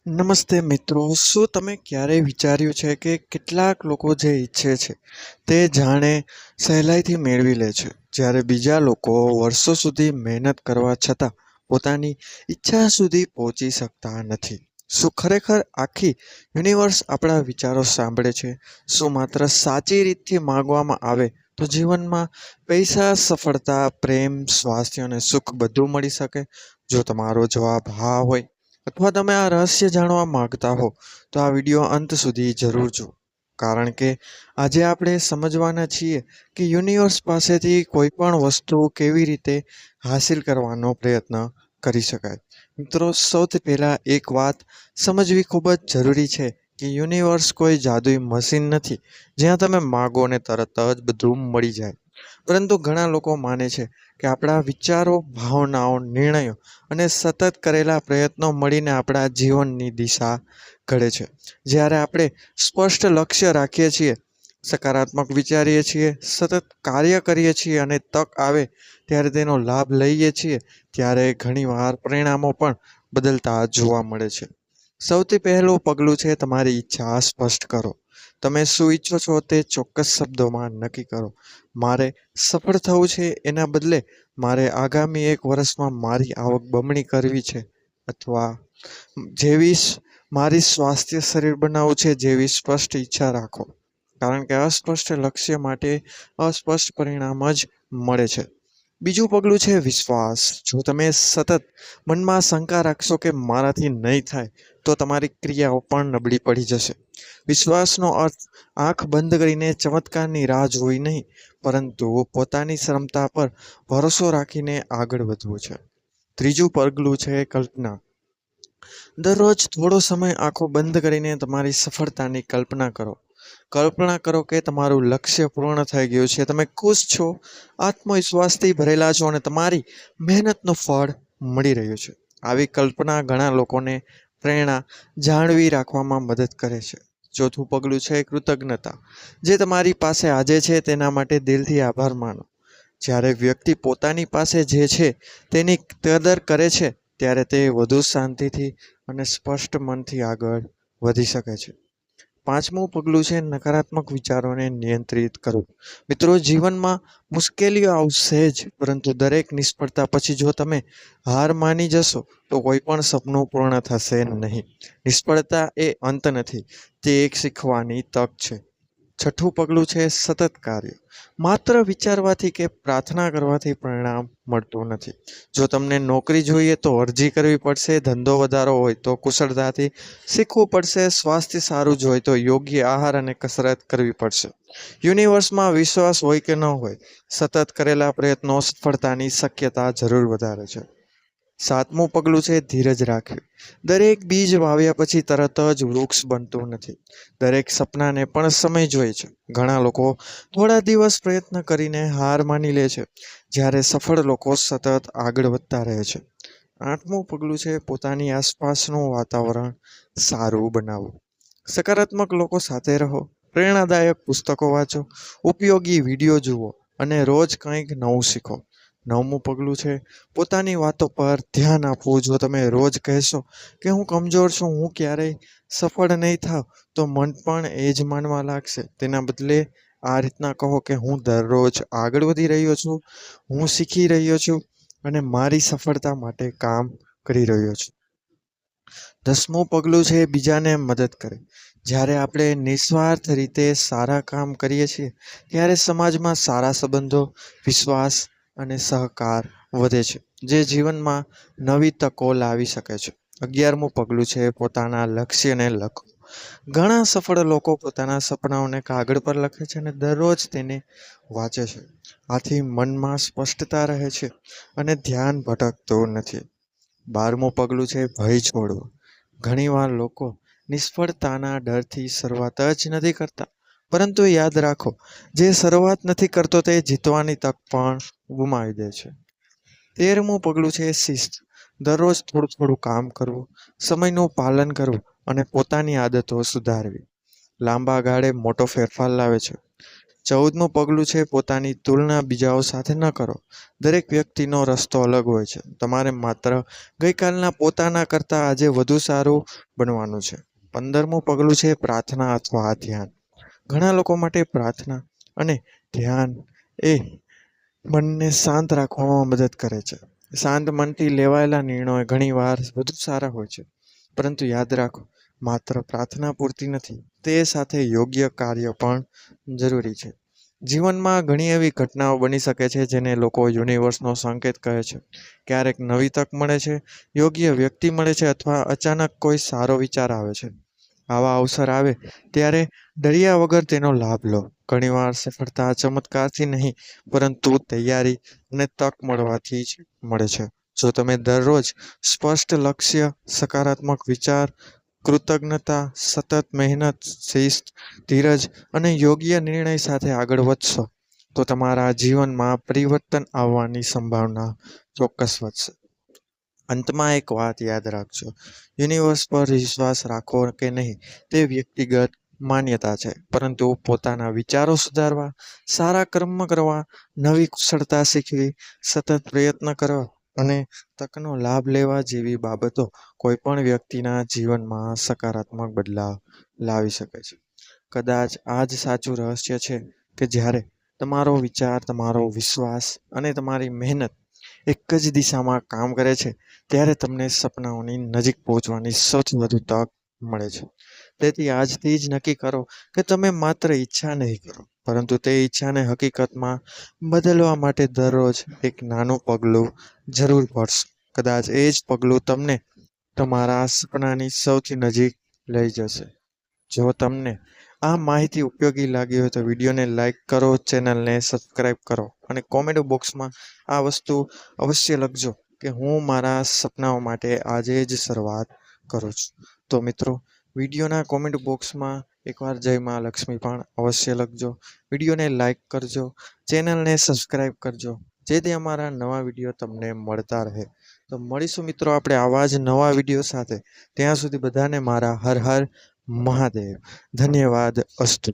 નમસ્તે મિત્રો, શું તમે ક્યારેય વિચાર્યું છે કે કેટલાક લોકો જે ઈચ્છે છે તે જાણે સહેલાઈથી મેળવી લે છે, જ્યારે બીજા લોકો વર્ષો સુધી મહેનત કરવા છતાં પોતાની ઈચ્છા સુધી પહોંચી શકતા નથી? શું ખરેખર આખી યુનિવર્સ આપણા વિચારો સાંભળે છે? શું માત્ર સાચી રીતથી માંગવામાં આવે તો જીવનમાં પૈસા, સફળતા, પ્રેમ, સ્વાસ્થ્ય અને સુખ બધું મળી શકે? જો તમારો જવાબ હા હોય અથવા તમે આ રહસ્ય જાણવા માંગતા હો તો આ વિડીયો અંત સુધી જરૂર જુઓ, કારણ કે આજે આપણે સમજવાના છીએ કે યુનિવર્સ પાસેથી કોઈ પણ વસ્તુ કેવી રીતે હાસિલ કરવાનો પ્રયત્ન કરી શકાય. મિત્રો, સૌથી પહેલા એક વાત સમજવી ખૂબ જ જરૂરી છે કે યુનિવર્સ કોઈ જાદુઈ મશીન નથી જ્યાં તમે માગો ને તરત જ બધું મળી જાય. પરંતુ ઘણા લોકો માને છે કે આપણા વિચારો, ભાવનાઓ, નિર્ણયો અને સતત કરેલા પ્રયત્નો મળીને આપણા જીવનની દિશા ઘડે છે. જ્યારે આપણે સ્પષ્ટ લક્ષ્ય રાખીએ છીએ, સકારાત્મક વિચારીએ છીએ, સતત કાર્ય કરીએ છીએ અને તક આવે ત્યારે તેનો લાભ લઈએ છીએ, ત્યારે ઘણીવાર પરિણામો પણ બદલતા જોવા મળે છે. સૌથી પહેલું પગલું છે તમારી ઈચ્છા સ્પષ્ટ કરો. તમે શું ઈચ્છો છો તે ચોક્કસ શબ્દોમાં નક્કી કરો. મારે સફળ થવું છે એના બદલે મારે આગામી 1 વર્ષમાં મારી આવક બમણી કરવી છે, અથવા મારી સ્વાસ્થ્ય શરીર બનાવવું છે જેવી સ્પષ્ટ ઈચ્છા રાખો. કારણ કે અસ્પષ્ટ લક્ષ્ય માટે અસ્પષ્ટ પરિણામ જ મળે છે. બીજું પગલું છે વિશ્વાસ. જો તમે સતત મનમાં શંકા રાખશો કે મારાથી નહીં થાય, તો તમારી ક્રિયાઓ પણ નબળી પડી જશે. વિશ્વાસનો અર્થ આંખ બંધ કરીને ચમત્કારની રાહ જોવી નહીં, પરંતુ પોતાની ક્ષમતા પર ભરોસો રાખીને આગળ વધવું છે. ત્રીજું પગલું છે કલ્પના. દરરોજ થોડો સમય આંખો બંધ કરીને તમારી સફળતાની કલ્પના કરો. કલ્પના કરો કે તમારું લક્ષ્ય પૂર્ણ થઈ ગયું છે, તમે ખુશ છો, આત્મવિશ્વાસથી ભરેલા છો અને તમારી મહેનતનું ફળ મળી રહ્યું છે. આવી કલ્પના ઘણા લોકોને પ્રેરણા જાળવી રાખવામાં મદદ કરે છે. ચોથું પગલું છે કૃતજ્ઞતા. જે તમારી પાસે આજે છે તેના માટે દિલથી આભાર માનો. જ્યારે વ્યક્તિ પોતાની પાસે જે છે તેની કદર કરે છે, ત્યારે તે વધુ શાંતિથી અને સ્પષ્ટ મનથી આગળ વધી શકે છે. પાંચમું પગલું છે નકારાત્મક વિચારોને નિયંત્રિત કરવું. મિત્રો, જીવનમાં મુશ્કેલીઓ આવશે જ, પરંતુ દરેક નિષ્ફળતા પછી જો તમે હાર માની જશો તો કોઈ પણ સપનું પૂર્ણ થશે નહીં. નિષ્ફળતા એ અંત નથી, તે એક શીખવાની તક છે. છઠ્ઠું પગલું છે સતત કાર્ય. માત્ર વિચારવાથી કે પ્રાર્થના કરવાથી પરિણામ મળતું નથી. જો તમને નોકરી જોઈએ તો અરજી કરવી પડશે, ધંધો વધારો હોય તો કુશળતાથી શીખવું પડશે, સ્વાસ્થ્ય સારું જ હોય તો યોગ્ય આહાર અને કસરત કરવી પડશે. યુનિવર્સમાં વિશ્વાસ હોય કે ન હોય, સતત કરેલા પ્રયત્નો સફળતાની શક્યતા જરૂર વધારે છે. સાતમું પગલું છે ધીરજ રાખવી. દરેક બીજ વાવ્યા પછી તરત જ વૃક્ષ બનતું નથી. દરેક સપનાને પણ સમય જોઈએ છે. ઘણા લોકો થોડા દિવસ પ્રયત્ન કરીને હાર માની લે છે, જ્યારે સફળ લોકો સતત આગળ વધતા રહે છે. આઠમું પગલું છે પોતાની આસપાસનું વાતાવરણ સારું બનાવવું. સકારાત્મક લોકો સાથે રહો, પ્રેરણાદાયક પુસ્તકો વાંચો, ઉપયોગી વિડીયો જુઓ અને રોજ કંઈક નવું શીખો. નવમું પગલું છે પોતાની વાતો પર ધ્યાન આપવું. જો તમે રોજ કહેશો કે હું કમજોર છું, હું ક્યારેય સફળ નહીં થાવ, તો મન પણ એ જ માનવા લાગશે. તેના બદલે આ રીતના કહો કે હું દરરોજ આગળ વધી રહ્યો છું, હું શીખી રહ્યો છું અને મારી સફળતા માટે કામ કરી રહ્યો છું. 10મું પગલું છે બીજાને મદદ કરે. જ્યારે આપણે નિસ્વાર્થ રીતે સારા કામ કરીએ છીએ, ત્યારે સમાજમાં સારા સંબંધો, વિશ્વાસ અને સહકાર વધે છે, જે જીવનમાં નવી તકો લાવી શકે છે. 11મું પગલું છે પોતાના લક્ષ્યને લખો. ઘણા સફળ લોકો પોતાના સપનાઓને કાગળ પર લખે છે અને દરરોજ તેને વાંચે છે. આથી મનમાં સ્પષ્ટતા રહે છે અને ધ્યાન ભટકતું નથી. 12મું પગલું છે ભય છોડવો. ઘણીવાર લોકો નિષ્ફળતાના ડરથી શરૂઆત જ નથી કરતા, પરંતુ યાદ રાખો, જે શરૂઆત નથી કરતો તે જીતવાની તક પણ ગુમાવી દે છે. 13મું પગલું છે શિસ્ત. દરરોજ થોડું થોડું કામ કરવું, સમયનું પાલન કરવું અને પોતાની આદતો સુધારવી લાંબા ગાળે મોટો ફેરફાર લાવે છે. 14મું પગલું છે પોતાની તુલના બીજાઓ સાથે ન કરો. દરેક વ્યક્તિનો રસ્તો અલગ હોય છે. તમારે માત્ર ગઈકાલના પોતાના કરતાં આજે વધુ સારું બનવાનું છે. 15મું પગલું છે પ્રાર્થના અથવા ધ્યાન. ઘણા લોકો માટે પ્રાર્થના અને ધ્યાન એ મનને શાંત રાખવામાં મદદ કરે છે. શાંત મનથી લેવાયેલા નિર્ણયો ઘણીવાર વધુ સારા હોય છે. પરંતુ યાદ રાખો, માત્ર પ્રાર્થના પૂરતી નથી, તે સાથે યોગ્ય કાર્ય પણ જરૂરી છે. જીવનમાં ઘણી એવી ઘટનાઓ બની શકે છે જેને લોકો યુનિવર્સનો સંકેત કહે છે. ક્યારેક નવી તક મળે છે, યોગ્ય વ્યક્તિ મળે છે અથવા અચાનક કોઈ સારો વિચાર આવે છે. આવા અવસર આવે ત્યારે ડર્યા વગર તેનો લાભ લો. ઘણીવાર સફળતા ચમત્કારથી નહીં, પરંતુ તૈયારી અને તક મળવાથી જ મળે છે. જો તમે દરરોજ સ્પષ્ટ લક્ષ્ય, સકારાત્મક વિચાર, કૃતજ્ઞતા, સતત મહેનત, શિસ્ત, ધીરજ અને યોગ્ય નિર્ણય સાથે આગળ વધશો, તો તમારા જીવનમાં પરિવર્તન આવવાની સંભાવના ચોક્કસ વધશે. અંતમાં એક વાત યાદ રાખજો, યુનિવર્સ પર વિશ્વાસ રાખો કે નહીં તે વ્યક્તિગત માન્યતા છે, પરંતુ પોતાના વિચારો સુધારવા, સારા કર્મ કરવા, નવી કુશળતા શીખવી, સતત પ્રયત્ન કરવા અને તકનો લાભ લેવા જેવી બાબતો કોઈપણ વ્યક્તિના જીવનમાં સકારાત્મક બદલાવ લાવી શકે છે. કદાચ આ જ સાચું રહસ્ય છે કે જ્યારે તમારો વિચાર, તમારો વિશ્વાસ અને તમારી મહેનત એક જ દિશામાં કામ કરે છે, ત્યારે તમને સપનાઓની નજીક પહોંચવાની સૌથી વધુ તક મળે છે. તેથી આજથી જ નક્કી કરો કે તમે માત્ર ઈચ્છા નહીં કરો, પરંતુ તે ઈચ્છાને હકીકતમાં બદલવા માટે દરરોજ એક નાનું પગલું જરૂર ભરશો. કદાચ એ જ પગલું તમને તમારા સપનાની સૌથી નજીક લઈ જશે. જો તમને આ માહિતી ઉપયોગી લાગી હોય તો વિડીયોને લાઈક કરો, ચેનલને સબસ્ક્રાઈબ કરો અને કોમેન્ટ બોક્સમાં આ વસ્તુ અવશ્ય લખજો કે હું મારા સપનાઓ માટે આજે જ શરૂઆત કરું છું. તો મિત્રો, વિડીયોના કોમેન્ટ બોક્સમાં એકવાર જય મા લક્ષ્મી પણ અવશ્ય લખજો. વિડીયોને લાઈક કરજો, ચેનલને સબસ્ક્રાઈબ કરજો, જેથી અમારા નવા વિડીયો તમને મળતા રહે. તો મળીશું મિત્રો આપણે આવા જ નવા વિડીયો સાથે. ત્યાં સુધી બધાને મારા હર હર મહાદેવ. ધન્યવાદ. અસ્તુ.